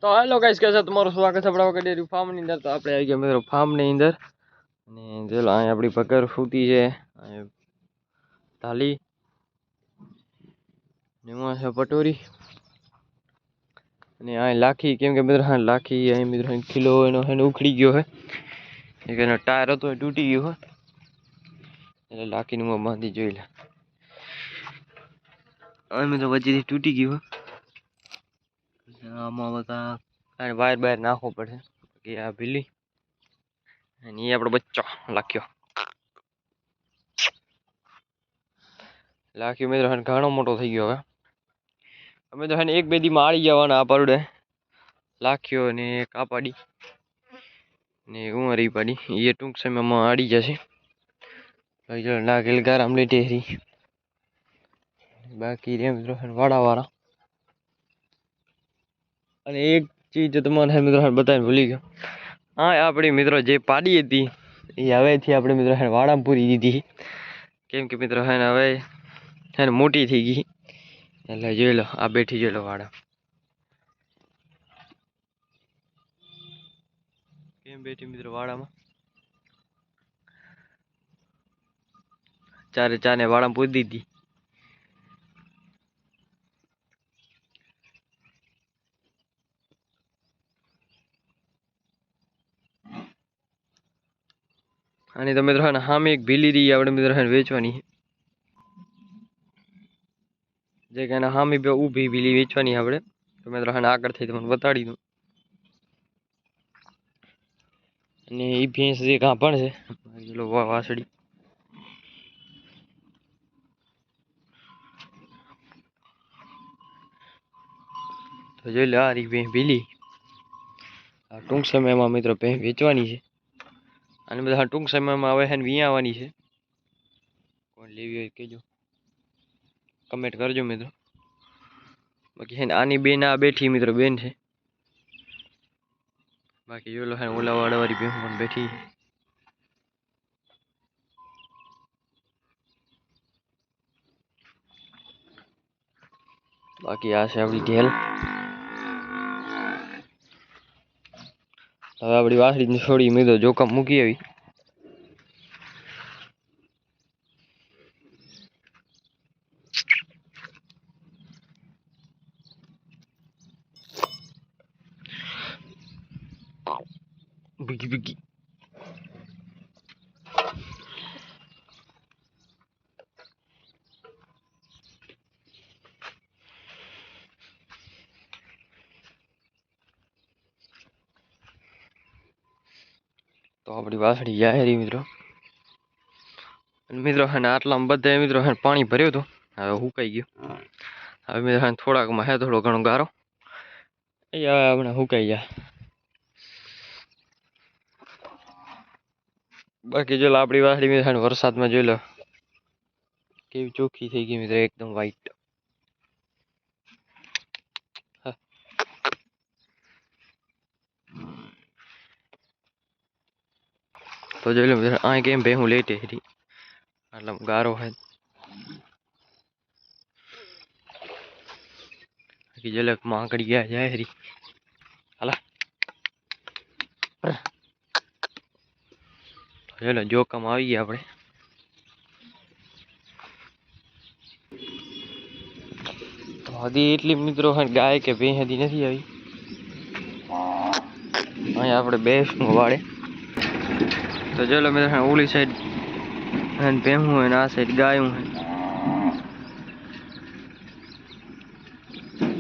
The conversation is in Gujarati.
તો હેલો ગાઈસ, કેસે તમારું સ્વાગત છે આપણા વખત ડેરી ફાર્મ ની અંદર। તો આપણે આવી ગયા મિત્રો ફાર્મ ની અંદર અને ચલો અહીં આપણી પકર ફૂટી છે, ધાલી એમાં છે પટોરી અને અહીં લાખી, કેમ કે મિત્રો હા લાખી અહીં મિત્રો કિલો એનો ઉખડી ગયો છે, એક એનો ટાયર હતો એ તૂટી ગયો છે એટલે લાખીને હું બાંધી જોઈ લે। અહીં મિત્રો વચ્ચેથી તૂટી ગયું છે, આમાં બધા વાયર બાયર નાખવો પડે કે આ ભીલી અને એ આપણો બચ્ચો લાખ્યો મિત્રો ઘણો મોટો થઈ ગયો હવે। અમે તો એક બે દી માં આડી જવાના આ પરડે લાખ્યો ને કાપાડી ને ઉમરી પાડી એ ટૂંક સમયમાં આડી જશે। નાગેલ ગાર આમલી ટેહરી બાકી રે મિત્રો વાડા વાળા। અને એક ચીજ તમારે મિત્રો બતાવીને ભૂલી ગયો, હા આપણી મિત્રો જે પાડી હતી એ હવેથી આપણે મિત્રો વાડામાં પૂરી દીધી, કેમ કે મિત્રો હવે મોટી થઈ ગઈ એટલે જોઈ લો આ બેઠી જોઈ લો વાડા કેમ બેઠી મિત્રો વાડામાં। ચારે ચારને વાડામાં પૂરી દીધી। અને તો મિત્રો સામે એક ભીલી રહી આપણે મિત્રો વેચવાની, જે કે સામે ઊભી ભીલી વેચવાની આપણે તો મિત્રો આગળ થઈ તમને બતાડી દઉં। અને એ ભેંસ જે ગાભણ છે વાસળી તો જોઈ લો આ રહી ભેંસ ભીલી, ટૂંક સમયમાં મિત્રો ભેંસ વેચવાની છે અને બધા ટૂંક સમયમાં હવે વિયાવાની છે। કોણ લેવી હોય કહેજો, કમેન્ટ કરજો મિત્રો। બાકી આની બેન આ બેઠી મિત્રો બેન છે, બાકી જો લો ઓલા વાળા વાળી ભેંસ પણ બેઠી। બાકી આ છે આપણી ઢેલ। હવે આપણી વાસળી છોડી મિત્રો જોખમ મૂકી આવી। બીગી બીગી તો આપણી વાસળી જાહેરી મિત્રો। મિત્રો આટલામાં બધા મિત્રો પાણી ભર્યું હતું, હવે સુકાઈ ગયું। હવે મિત્રો થોડાકમાં હે થોડો ઘણો ગારો એ હવે આપણે સુકાઈ જાય। બાકી જો આપણી વાસળી મિત્રો વરસાદમાં જોઈ લો કેવી ચોખ્ખી થઈ ગઈ મિત્રો, એકદમ વ્હાઈટ। તો જોઈ લો મિત્રો આ કેમ ભેહું લેટે હતી એટલે ગારો હે કે જલક માં આકડી ગયા જાય હરી હાલા ચલો જોકમ આવી ગયા આપણે। તો હજી એટલી મિત્રો ગાય કે ભેંસ હજી નથી આવી, અહીંયા આપણે ભેંસનું વાડે તો ચલો મિત્રો ઓલી સાઈડ ભેહું હોય ને આ સાઈડ ગાયું હોય।